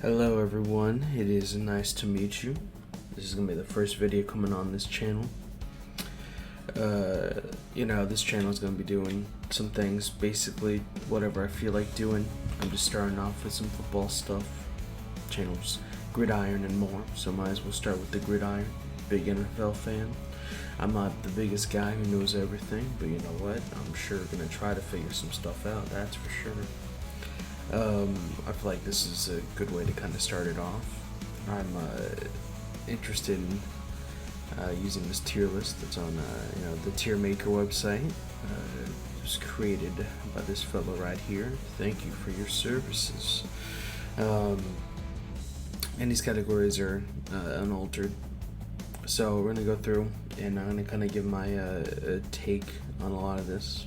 Hello everyone, it is nice to meet you. This is going to be the first video coming on this channel. This channel is going to be doing some things, basically whatever I feel like doing. I'm just starting off with some football stuff, channels, gridiron and more, so might as well start with the gridiron. Big NFL fan. I'm not the biggest guy who knows everything, but you know what, I'm sure going to try to figure some stuff out, that's for sure. I feel like this is a good way to kind of start it off. I'm interested in using this tier list that's on the Tier Maker website. It was created by this fellow right here. Thank you for your services. And these categories are unaltered. So we're gonna go through and I'm gonna kind of give my take on a lot of this.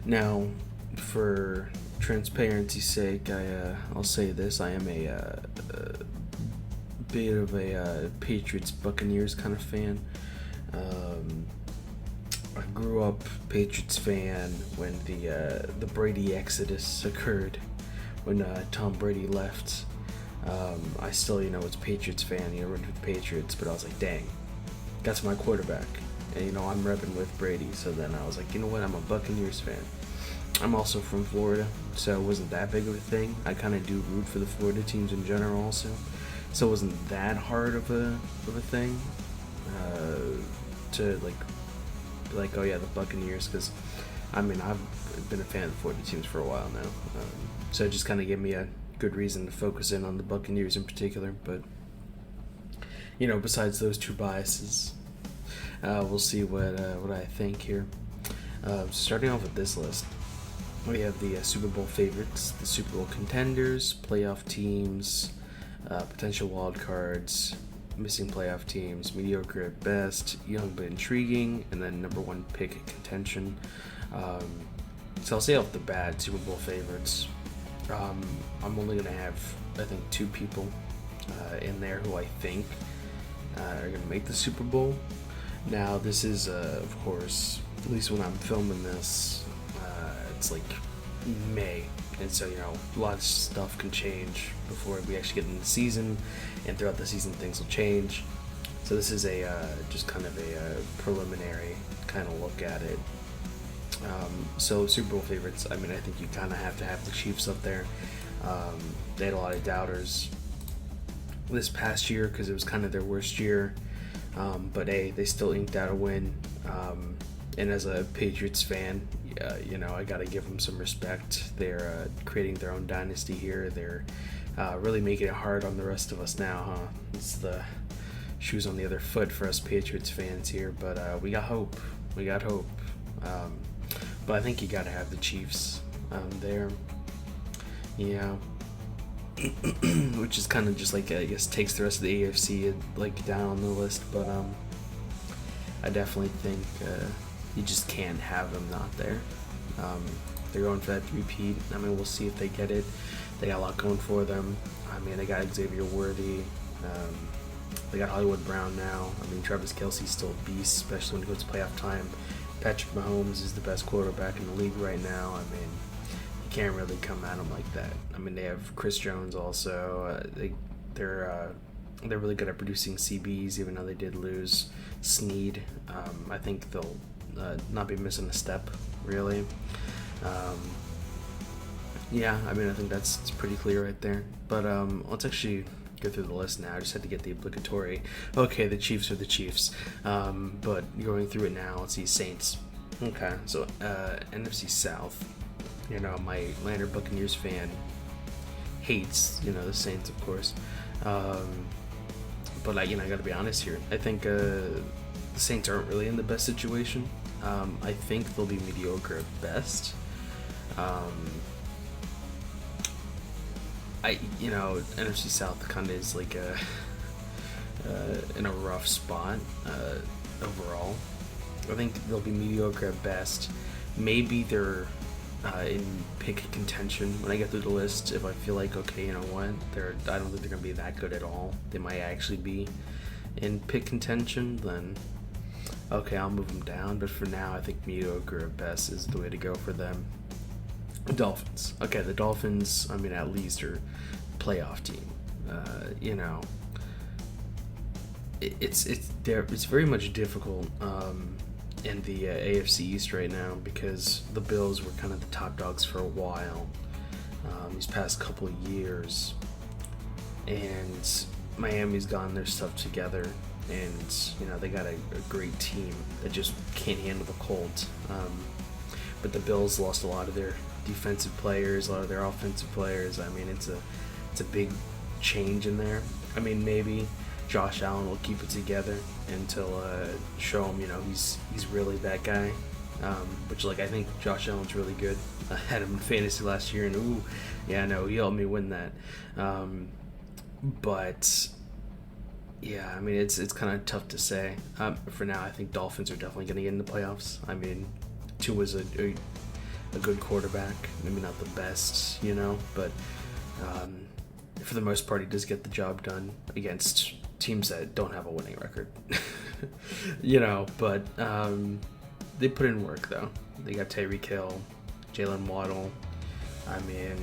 Now, for transparency's sake, I'll say this: I am a bit of a Patriots Buccaneers kind of fan. I grew up Patriots fan when the Brady exodus occurred, when Tom Brady left. I still, was a Patriots fan, rooting for the Patriots, but I was like, dang, that's my quarterback, and I'm repping with Brady. So then I was like, you know what, I'm a Buccaneers fan. I'm also from Florida, so it wasn't that big of a thing. I kind of do root for the Florida teams in general also, so it wasn't that hard of a thing to like, oh yeah, the Buccaneers, because I've been a fan of the Florida teams for a while now, so it just kind of gave me a good reason to focus in on the Buccaneers in particular. But besides those two biases, we'll see what I think here. Starting off with this list, we have the Super Bowl favorites, the Super Bowl contenders, playoff teams, potential wild cards, missing playoff teams, mediocre at best, young but intriguing, and then number one pick contention. So I'll say off the bat, Super Bowl favorites. I'm only going to have, I think, two people in there who I think are going to make the Super Bowl. Now, this is, of course, at least when I'm filming this, it's like May, and so a lot of stuff can change before we actually get in the season, and throughout the season things will change. So this is just kind of a preliminary kind of look at it. So Super Bowl favorites, I think you kind of have to have the Chiefs up there. They had a lot of doubters this past year because it was kind of their worst year, but hey, they still inked out a win. And as a Patriots fan, I gotta give them some respect. They're creating their own dynasty here. They're really making it hard on the rest of us now, huh? It's the shoes on the other foot for us Patriots fans here, but we got hope. We got hope. But I think you gotta have the Chiefs there. Yeah. Which is kind of just like, I guess, takes the rest of the AFC like down on the list, but I definitely think you just can't have them not there. They're going for that repeat. We'll see if they get it. They got a lot going for them. They got Xavier Worthy. They got Hollywood Brown now. Travis Kelce's still a beast, especially when it goes to playoff time. Patrick Mahomes is the best quarterback in the league right now. You can't really come at him like that. They have Chris Jones also. They're really good at producing CBs, even though they did lose Snead. I think they'll not be missing a step, really. I think that's pretty clear right there. But let's actually go through the list now. I just had to get the obligatory, okay, the Chiefs are the Chiefs. But going through it now, let's see, Saints. Okay, so NFC South. My Atlanta Buccaneers fan hates, the Saints, of course. But I gotta be honest here. I think the Saints aren't really in the best situation. I think they'll be mediocre at best. NFC South kind of is like in a rough spot overall. I think they'll be mediocre at best. Maybe they're in pick contention when I get through the list. If I feel like, okay, you know what, I don't think they're gonna be that good at all. They might actually be in pick contention. Then okay, I'll move them down. But for now, I think mediocre at best is the way to go for them. Dolphins. Okay, the Dolphins, at least are playoff team. You know, it's very much difficult in the AFC East right now because the Bills were kind of the top dogs for a while these past couple of years, and Miami's gotten their stuff together, and you know they got a great team that just can't handle the cold. But the Bills lost a lot of their defensive players, a lot of their offensive players. I mean, it's a big change in there. I mean, maybe Josh Allen will keep it together until show him, you know, he's really that guy. Which, like, I think Josh Allen's really good. I had him in fantasy last year, and no, he helped me win that. But yeah, I mean, it's kind of tough to say. For now, I think Dolphins are definitely going to get in the playoffs. I mean, Tua's a good quarterback. Maybe not the best, you know, but for the most part, he does get the job done against teams that don't have a winning record. You know, but they put in work, though. They got Tyreek Hill, Jalen Waddle. I mean,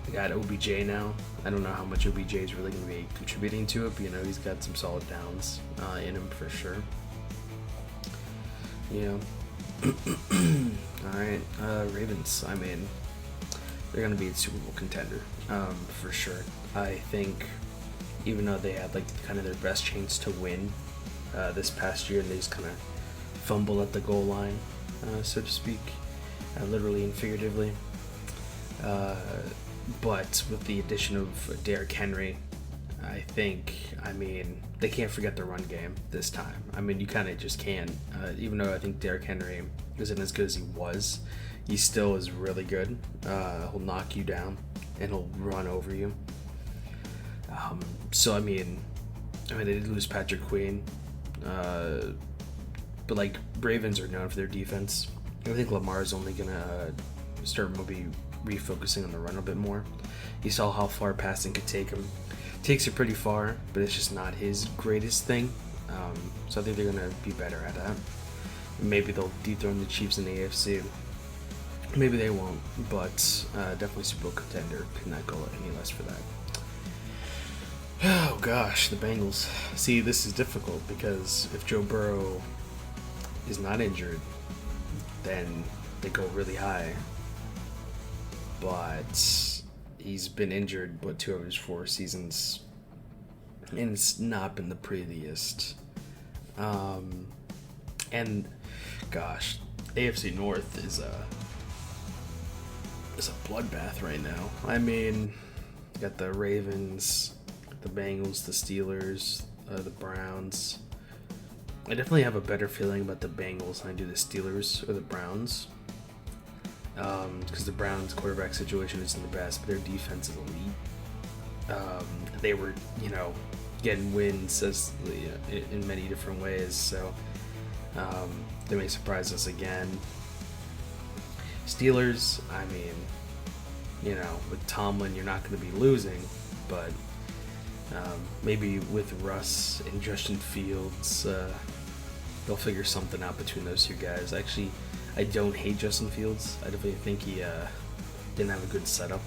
they got OBJ now. I don't know how much OBJ is really going to be contributing to it, but, you know, he's got some solid downs in him for sure. Yeah. All right, Ravens. I mean, they're going to be a Super Bowl contender for sure. I think even though they had like kind of their best chance to win this past year, and they just kind of fumble at the goal line, so to speak, literally and figuratively. But with the addition of Derrick Henry, I mean, they can't forget the run game this time. I mean, you kind of just can't. Even though I think Derrick Henry isn't as good as he was, he still is really good. He'll knock you down, and he'll run over you. So, I mean, they did lose Patrick Queen. But, like, Ravens are known for their defense. I think Lamar's only going to start maybe refocusing on the run a bit more. You saw how far passing could take him. Takes it pretty far, but it's just not his greatest thing. So I think they're going to be better at that. Maybe they'll dethrone the Chiefs in the AFC. Maybe they won't, but definitely Super Bowl contender. Could not go any less for that. Oh gosh, the Bengals. See, this is difficult because if Joe Burrow is not injured, then they go really high. But he's been injured, 2 of his 4 seasons, and it's not been the prettiest. And gosh, AFC North is a bloodbath right now. I mean, you got the Ravens, the Bengals, the Steelers, the Browns. I definitely have a better feeling about the Bengals than I do the Steelers or the Browns. Because the Browns' quarterback situation isn't the best, but their defense is elite. They were, you know, getting wins in many different ways, so they may surprise us again. Steelers, I mean, you know, with Tomlin, you're not going to be losing, but maybe with Russ and Justin Fields, they'll figure something out between those two guys. Actually, I don't hate Justin Fields. I definitely think he didn't have a good setup,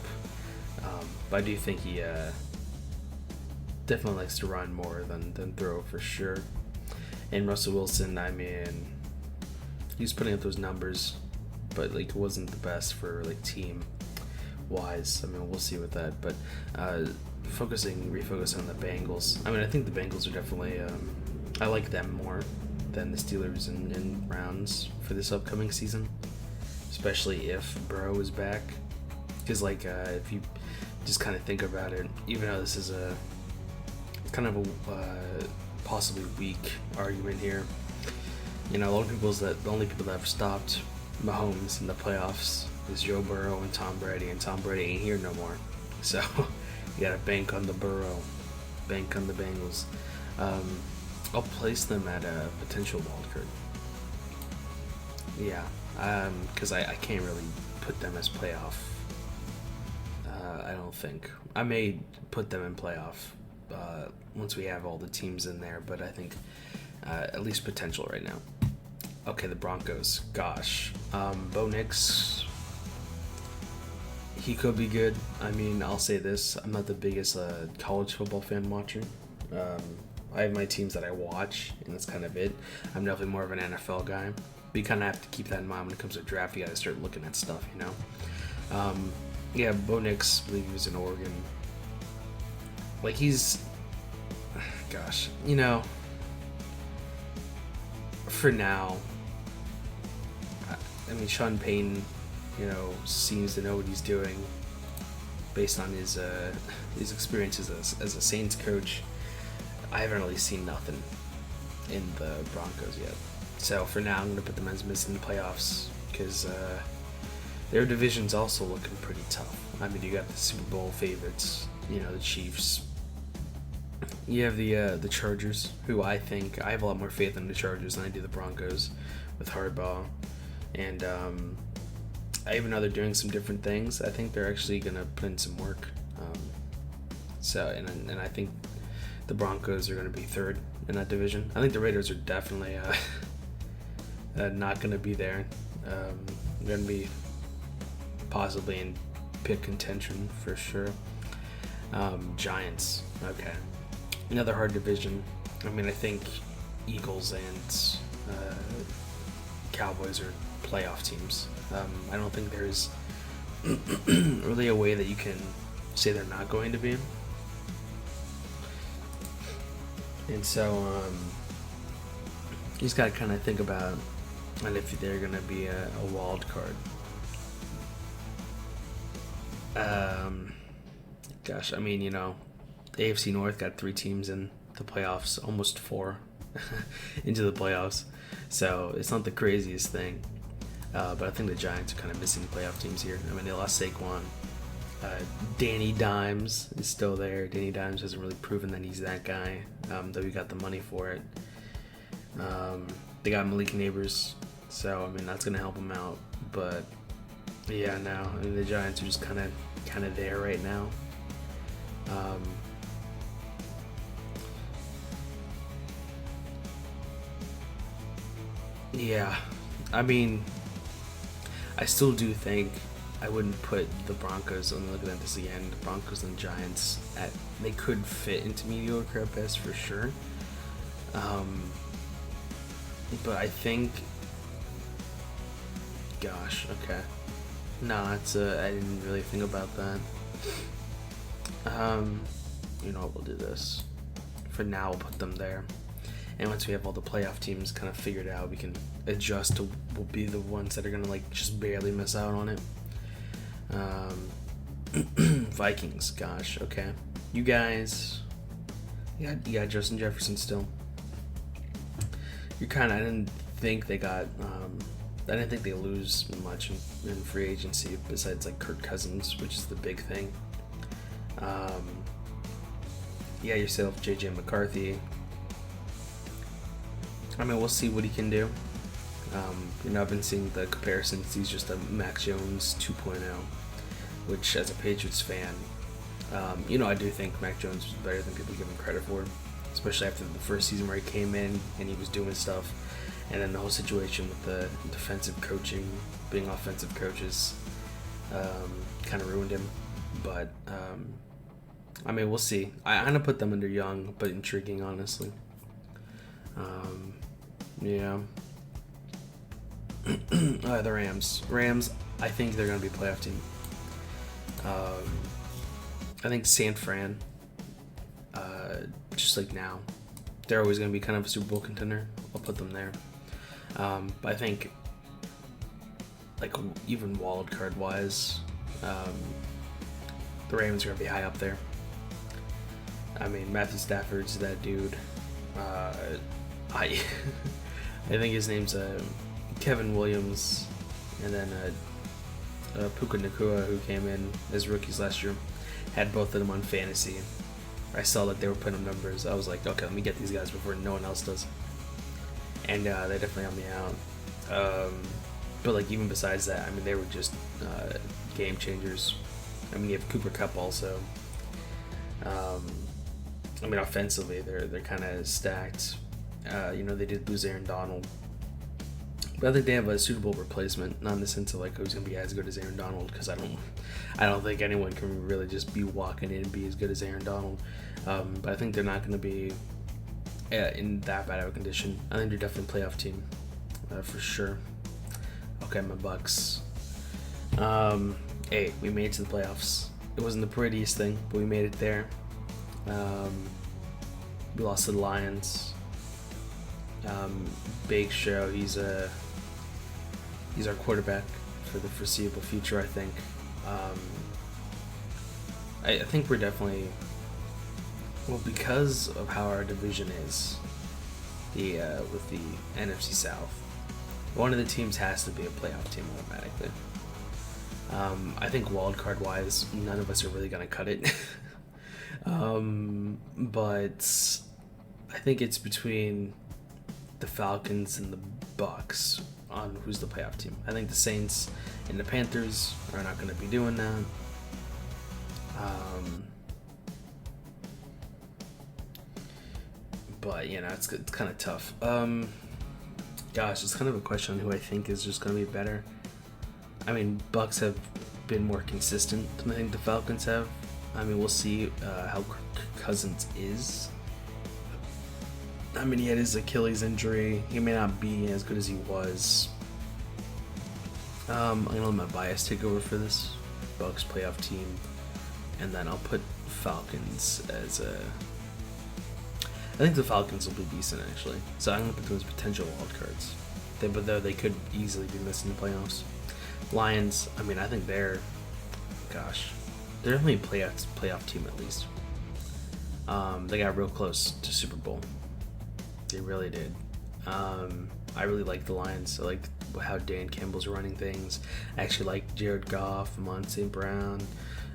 but I do think he definitely likes to run more than throw for sure. And Russell Wilson, I mean, he was putting up those numbers, but like it wasn't the best for like team wise. I mean, we'll see with that, but refocusing on the Bengals. I mean, I think the Bengals are definitely I like them more than the Steelers and Browns for this upcoming season, especially if Burrow is back. Because like if you just kind of think about it, even though this is kind of a possibly weak argument here, you know, a lot of the only people that have stopped Mahomes in the playoffs is Joe Burrow and Tom Brady, and Tom Brady ain't here no more. So you gotta bank on the Burrow, bank on the Bengals. I'll place them at a potential wildcard. Yeah, because I can't really put them as playoff. I don't think. I may put them in playoff once we have all the teams in there, but I think at least potential right now. Okay, the Broncos. Gosh. Bo Nix, he could be good. I mean, I'll say this: I'm not the biggest college football fan watcher. Um, I have my teams that I watch, and that's kind of it. I'm definitely more of an NFL guy. But you kind of have to keep that in mind when it comes to draft. You got to start looking at stuff, you know. Yeah, Bo Nix, I believe he was in Oregon. Like gosh, you know, for now. I mean, Sean Payton, you know, seems to know what he's doing based on his experiences as a Saints coach. I haven't really seen nothing in the Broncos yet. So for now, I'm going to put them as missing the playoffs because their division's also looking pretty tough. I mean, you got the Super Bowl favorites, you know, the Chiefs. You have the Chargers, who I have a lot more faith in the Chargers than I do the Broncos with Harbaugh. And I even know they're doing some different things. I think they're actually going to put in some work. And I think the Broncos are going to be third in that division. I think the Raiders are definitely not going to be there. They're going to be possibly in pick contention for sure. Giants, okay. Another hard division. I mean, I think Eagles and Cowboys are playoff teams. I don't think there's really a way that you can say they're not going to be. And so you just got to kind of think about and if they're going to be a wild card. Gosh, I mean, you know, the AFC North got 3 teams in the playoffs, almost 4 into the playoffs. So it's not the craziest thing. But I think the Giants are kind of missing playoff teams here. I mean, they lost Saquon. Danny Dimes is still there. Danny Dimes hasn't really proven that he's that guy, though he got the money for it. They got Malik Neighbors, so I mean that's gonna help him out. But yeah, no, I mean the Giants are just kind of there right now. Yeah, I mean, I still do think I wouldn't put the Broncos, I'm looking at this again, the Broncos and Giants, they could fit into mediocre at best for sure. But I think, gosh, okay. No, I didn't really think about that. You know what, we'll do this. For now, we'll put them there. And once we have all the playoff teams kind of figured out, we can adjust to we'll be the ones that are going to like just barely miss out on it. Vikings, gosh, okay. You guys, you got Justin Jefferson still. I didn't think they got, I didn't think they lose much in free agency besides like Kirk Cousins, which is the big thing. Yourself, JJ McCarthy. I mean, we'll see what he can do. I've been seeing the comparisons. He's just a Mac Jones 2.0, which as a Patriots fan, I do think Mac Jones was better than people give him credit for, especially after the first season where he came in and he was doing stuff, and then the whole situation with the defensive coaching, being offensive coaches, kind of ruined him. But, I mean, we'll see. I'm going to put them under young, but intriguing, honestly. The Rams. I think they're going to be a playoff team. I think San Fran, just like now, they're always going to be kind of a Super Bowl contender. I'll put them there. But I think, like, even wild card wise, the Rams are going to be high up there. I mean, Matthew Stafford's that dude. I think his name's Kevin Williams, and then Puka Nacua, who came in as rookies last year, had both of them on fantasy. I saw that they were putting up numbers. I was like, okay, let me get these guys before no one else does. And they definitely helped me out. But like even besides that, I mean, they were just game changers. I mean, you have Cooper Kupp also. I mean, offensively, they're kind of stacked. They did lose Aaron Donald, But I think they have a suitable replacement, not in the sense of like who's going to be as good as Aaron Donald, because I don't think anyone can really just be walking in and be as good as Aaron Donald. But I think they're not going to be in that bad of a condition. I think they're definitely a playoff team, for sure. Okay, my Bucks. Hey, we made it to the playoffs. It wasn't the prettiest thing, but we made it there. We lost to the Lions. Big Show. He's our quarterback for the foreseeable future, I think. I think we're definitely, well, because of how our division is, with the NFC South, one of the teams has to be a playoff team automatically. I think wildcard wise, none of us are really gonna cut it. But I think it's between the Falcons and the Bucks on who's the playoff team. I think the Saints and the Panthers are not going to be doing that. But it's kind of tough. Gosh, it's kind of a question on who I think is just going to be better. I mean, Bucks have been more consistent than I think the Falcons have. I mean, we'll see how Cousins is. I mean, he had his Achilles injury. He may not be as good as he was. I'm going to let my bias take over for this. Bucks playoff team. And then I'll put Falcons as a... I think the Falcons will be decent, actually. So I'm going to put them as potential wild cards. But though they could easily be missing the playoffs. Lions, I mean, I think they're... Gosh. They're definitely a playoff team, at least. They got real close to Super Bowl. They really did. I really like the Lions. I like how Dan Campbell's running things. I actually like Jared Goff, Amon St. Brown.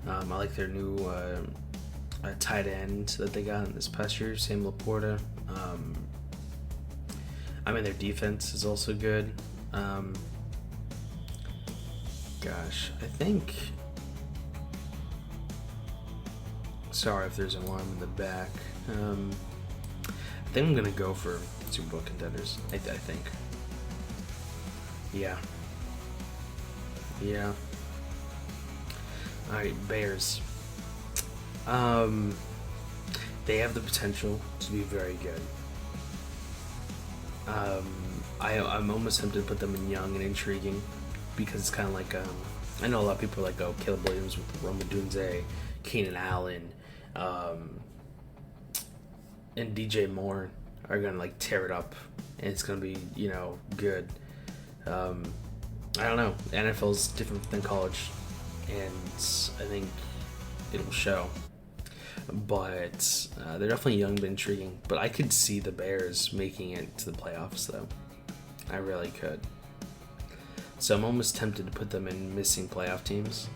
I like their new tight end that they got this past year, Sam Laporta. I mean, their defense is also good. Gosh, I think... Sorry if there's an alarm in the back. I think I'm going to go for Super Bowl contenders. I think. Yeah. Alright, Bears. They have the potential to be very good. I'm almost tempted to put them in young and intriguing, because it's kind of like, I know a lot of people are like, oh, Caleb Williams with Rome Odunze, Keenan Allen, and DJ Moore are gonna like tear it up, and it's gonna be good. I don't know. The NFL's different than college, and I think it'll show. But they're definitely young but intriguing. But I could see the Bears making it to the playoffs, though. I really could. So I'm almost tempted to put them in missing playoff teams.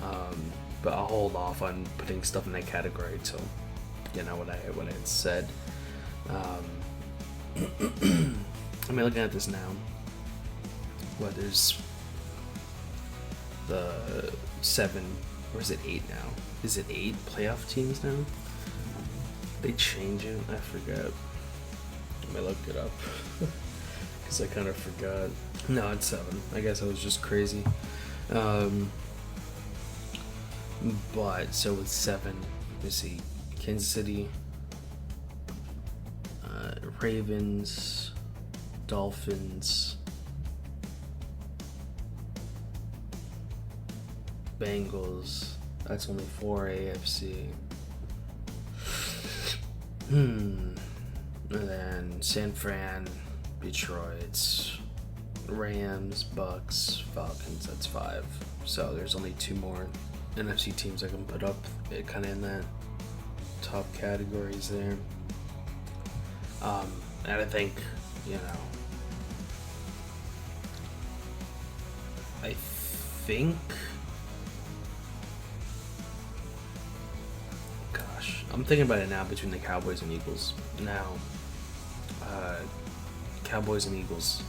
But I'll hold off on putting stuff in that category till what I had said. I mean, looking at this now, there's the 7, or is it 8 now? Is it 8 playoff teams now? They change it? I forgot. Let me look it up. Because I kind of forgot. No, it's 7. I guess I was just crazy. But, so with 7, let me see. Kansas City, Ravens, Dolphins, Bengals. That's only 4 AFC. And then San Fran, Detroit, Rams, Bucks, Falcons. That's 5. So there's only 2 more NFC teams I can put up, kind of in that top categories there. And I think, I think, gosh, I'm thinking about it now between the Cowboys and Eagles. Now, Cowboys and Eagles,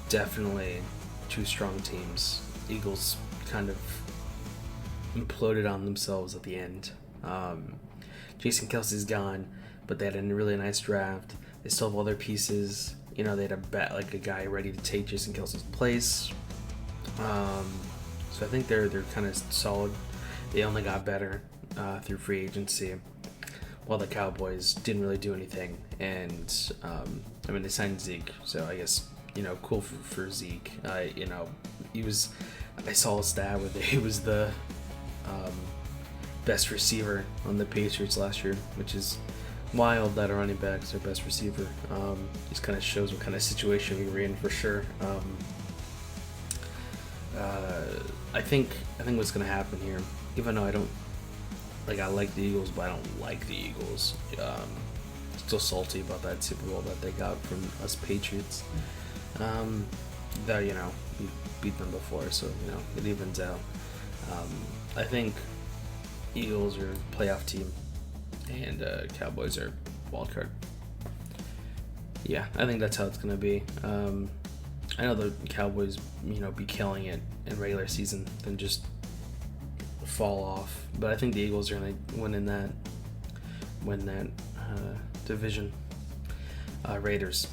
definitely 2 strong teams. Eagles kind of imploded on themselves at the end. Jason Kelce's gone, but they had a really nice draft. They still have all their pieces. You know, they had a bet like a guy ready to take Jason Kelsey's place. So I think they're kind of solid. They only got better through free agency, while the Cowboys didn't really do anything. And I mean, they signed Zeke, so I guess, you know, cool for Zeke. You know, I saw a stat where he was the best receiver on the Patriots last year, which is wild that a running back is their best receiver. Just kind of shows what kind of situation we were in for sure. I think what's gonna happen here, even though I like the Eagles, but I don't like the Eagles. Still salty about that Super Bowl that they got from us Patriots. Though, you know, we beat them before, so, you know, it evens out. I think Eagles are a playoff team, and Cowboys are wild card. Yeah, I think that's how it's gonna be. I know the Cowboys, you know, be killing it in regular season, then just fall off. But I think the Eagles are gonna win that division. Raiders.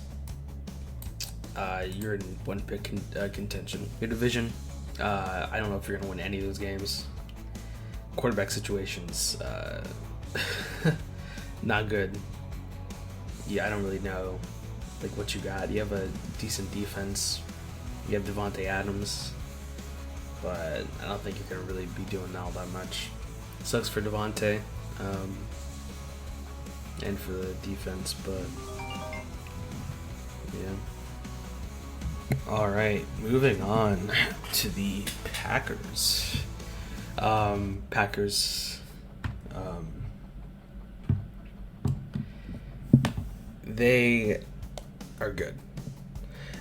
You're in one pick contention. Your division. I don't know if you're gonna win any of those games. Quarterback situations, not good. Yeah, I don't really know like what you got. You have a decent defense. You have Devontae Adams, but I don't think you're gonna really be doing all that much. Sucks for Devontae, and for the defense, but yeah. All right, moving on to the Packers. They are good.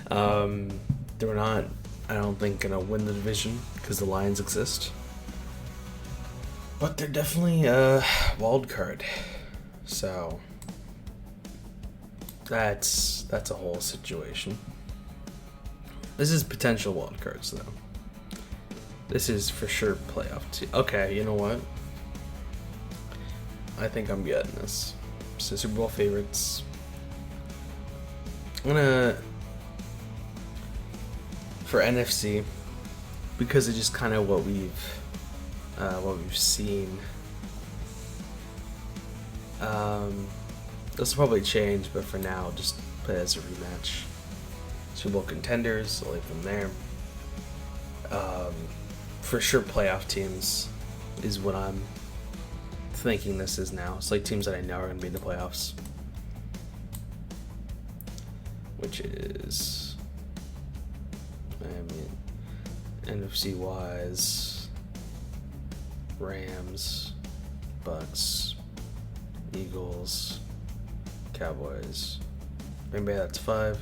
They're not, I don't think, gonna win the division because the Lions exist, but they're definitely a wild card. So that's a whole situation. This is potential wild cards, though. This is for sure playoff team. Okay, you know what? I think I'm getting this. So Super Bowl favorites. I'm gonna, for NFC, because it's just kind of what we've seen. This will probably change, but for now, just play it as a rematch. Super Bowl contenders, I'll leave them there. For sure, playoff teams is what I'm thinking this is now. It's like teams that I know are going to be in the playoffs. Which is, I mean, NFC wise, Rams, Bucks, Eagles, Cowboys, Green Bay, that's 5.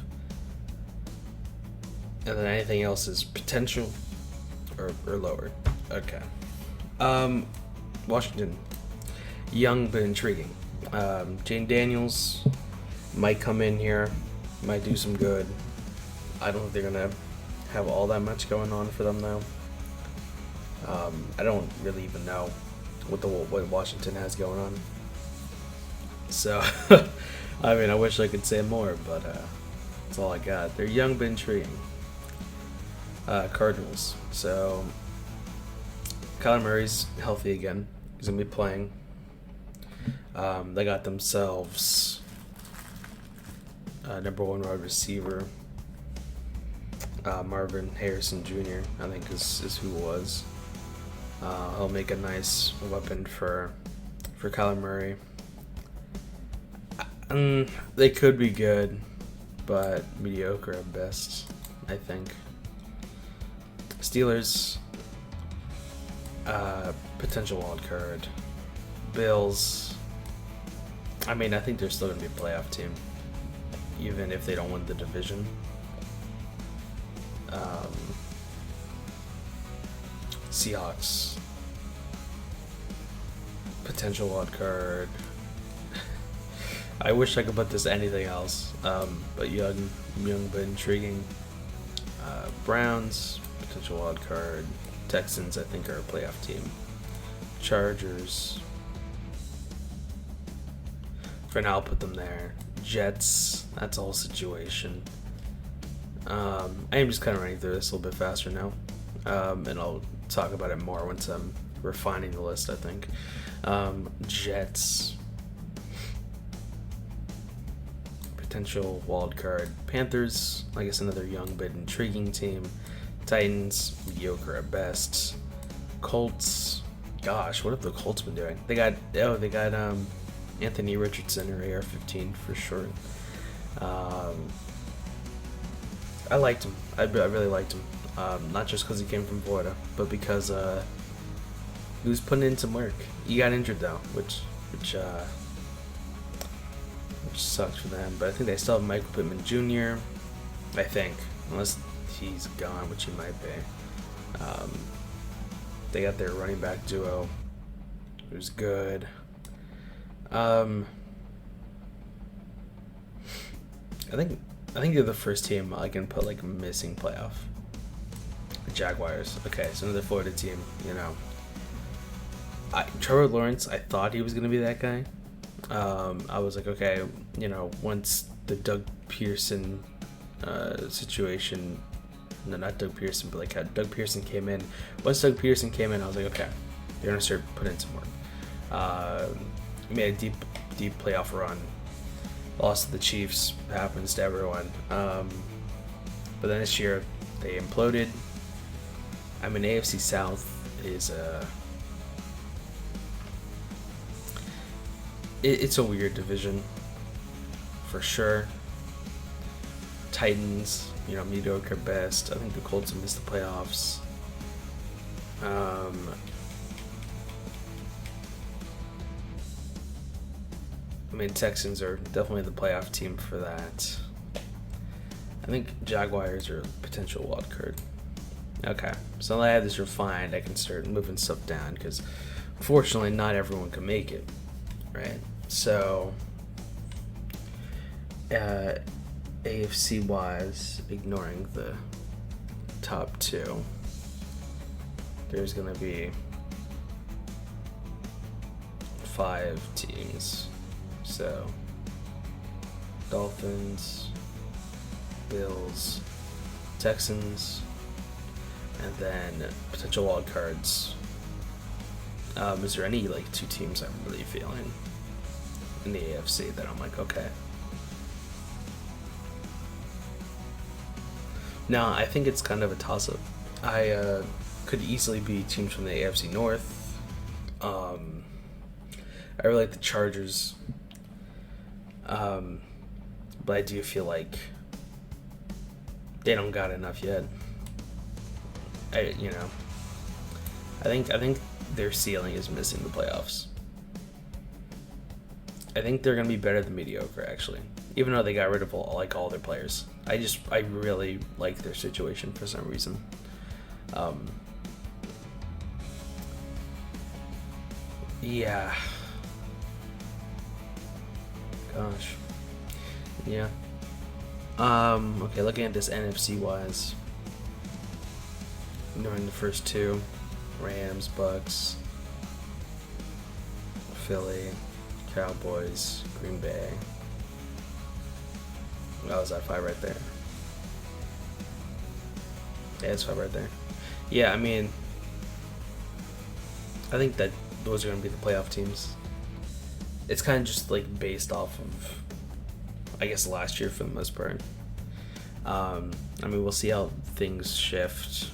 And then anything else is potential or lower. Okay. Washington, young but intriguing. Jane Daniels might come in here, might do some good. I don't think they're gonna have all that much going on for them though. I don't really even know what Washington has going on. So, I mean, I wish I could say more, but that's all I got. They're young but intriguing. Cardinals. So, Kyler Murray's healthy again. He's going to be playing. They got themselves number 1 wide receiver. Marvin Harrison Jr., I think is who it was. He'll make a nice weapon for Kyler Murray. They could be good, but mediocre at best, I think. Steelers, potential wild card. Bills, I mean, I think they're still going to be a playoff team, even if they don't win the division. Seahawks, potential wild card. I wish I could put this anything else, but young but intriguing. Browns, potential wild card. Texans, I think, are a playoff team. Chargers, for now I'll put them there. Jets. That's a whole situation. I am just kind of running through this a little bit faster now, and I'll talk about it more once I'm refining the list, I think. Jets. Potential wild card. Panthers, I guess another young but intriguing team. Titans, mediocre at best. Colts, gosh, what have the Colts been doing? They got Anthony Richardson, or AR-15 for short. I liked him. I really liked him. Not just because he came from Florida, but because he was putting in some work. He got injured though, which sucks for them. But I think they still have Michael Pittman Jr. I think, unless he's gone, which he might be. They got their running back duo, who's good. I think they're the first team I can put like missing playoff. The Jaguars. Okay, so another Florida team. You know, Trevor Lawrence. I thought he was gonna be that guy. I was like, okay, you know, once the Doug Pearson situation. No, not Doug Pearson, but like how Doug Pearson came in. Once Doug Pearson came in, I was like, okay, they're gonna start putting in some work. Made a deep playoff run. Lost to the Chiefs. Happens to everyone. But then this year they imploded. I mean, AFC South is it's a weird division for sure. Titans, you know, mediocre best. I think the Colts have missed the playoffs. I mean, Texans are definitely the playoff team for that. I think Jaguars are a potential wild card. Okay, so now I have this refined, I can start moving stuff down because unfortunately not everyone can make it, right? So, AFC wise, ignoring the top two, there's going to be 5 teams. So, Dolphins, Bills, Texans, and then potential wild cards. Is there any like 2 teams I'm really feeling in the AFC that I'm like, okay? No, I think it's kind of a toss-up. I could easily be teams from the AFC North. I really like the Chargers. But I do feel like they don't got enough yet. I think their ceiling is missing the playoffs. I think they're gonna be better than mediocre, actually. Even though they got rid of all their players, I really like their situation for some reason. Yeah. Gosh. Yeah. Okay, looking at this NFC wise. During the first 2, Rams, Bucks, Philly, Cowboys, Green Bay. Oh, is that 5 right there? Yeah, it's 5 right there. Yeah, I mean, I think that those are going to be the playoff teams. It's kind of just like based off of, I guess, last year for the most part. I mean, we'll see how things shift.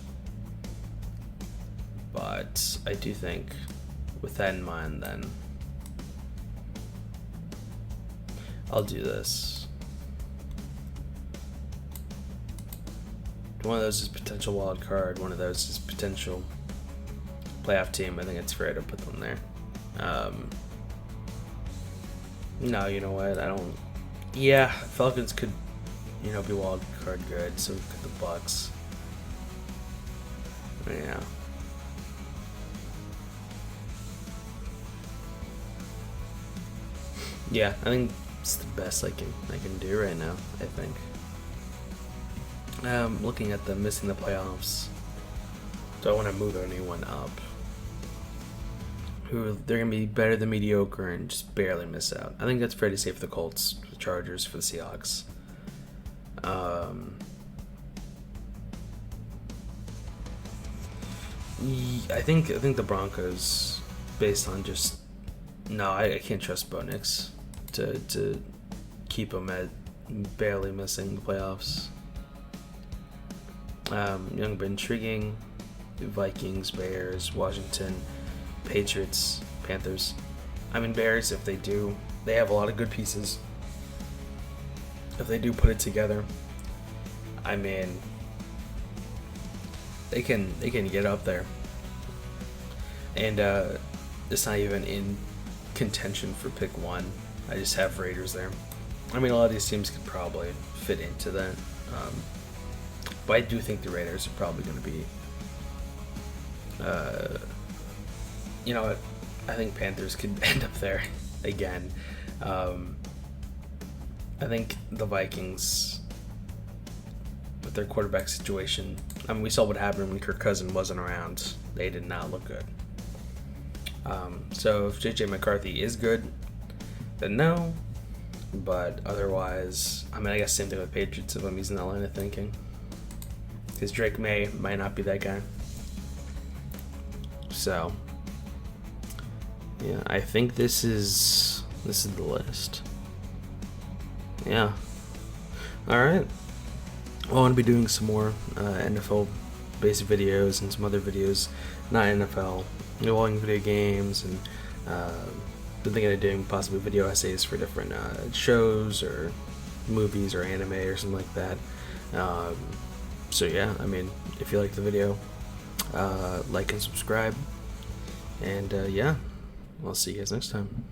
But I do think, with that in mind, then I'll do this. One of those is potential wild card. One of those is potential playoff team. I think it's fair to put them there. No, you know what? I don't. Yeah, Falcons could, be wild card good. So could the Bucks. Yeah. Yeah, I think it's the best I can do right now, I think. Looking at them missing the playoffs. Do I want to move anyone up? who they're going to be better than mediocre and just barely miss out. I think that's fair to say for the Colts, for the Chargers, for the Seahawks. I think the Broncos, based on just I can't trust Bo Nix to keep them at barely missing the playoffs. Young but intriguing. Vikings, Bears, Washington, Patriots, Panthers. I mean, Bears, if they have a lot of good pieces. If they do put it together, I mean, they can get up there. And it's not even in contention for pick 1. I just have Raiders there. I mean, a lot of these teams could probably fit into that. But I do think the Raiders are probably going to be... you know what? I think Panthers could end up there again. I think the Vikings, with their quarterback situation, I mean, we saw what happened when Kirk Cousins wasn't around. They did not look good. So if JJ McCarthy is good, then no. But otherwise, I mean, I guess same thing with Patriots if I'm using that line of thinking. Because Drake May might not be that guy. So, yeah, I think this is the list. Yeah. All right. Well, I'm gonna be doing some more NFL-based videos and some other videos, not NFL, long video games, and been thinking of doing possibly video essays for different shows or movies or anime or something like that. So yeah, I mean, if you like the video, like and subscribe, and yeah, I'll see you guys next time.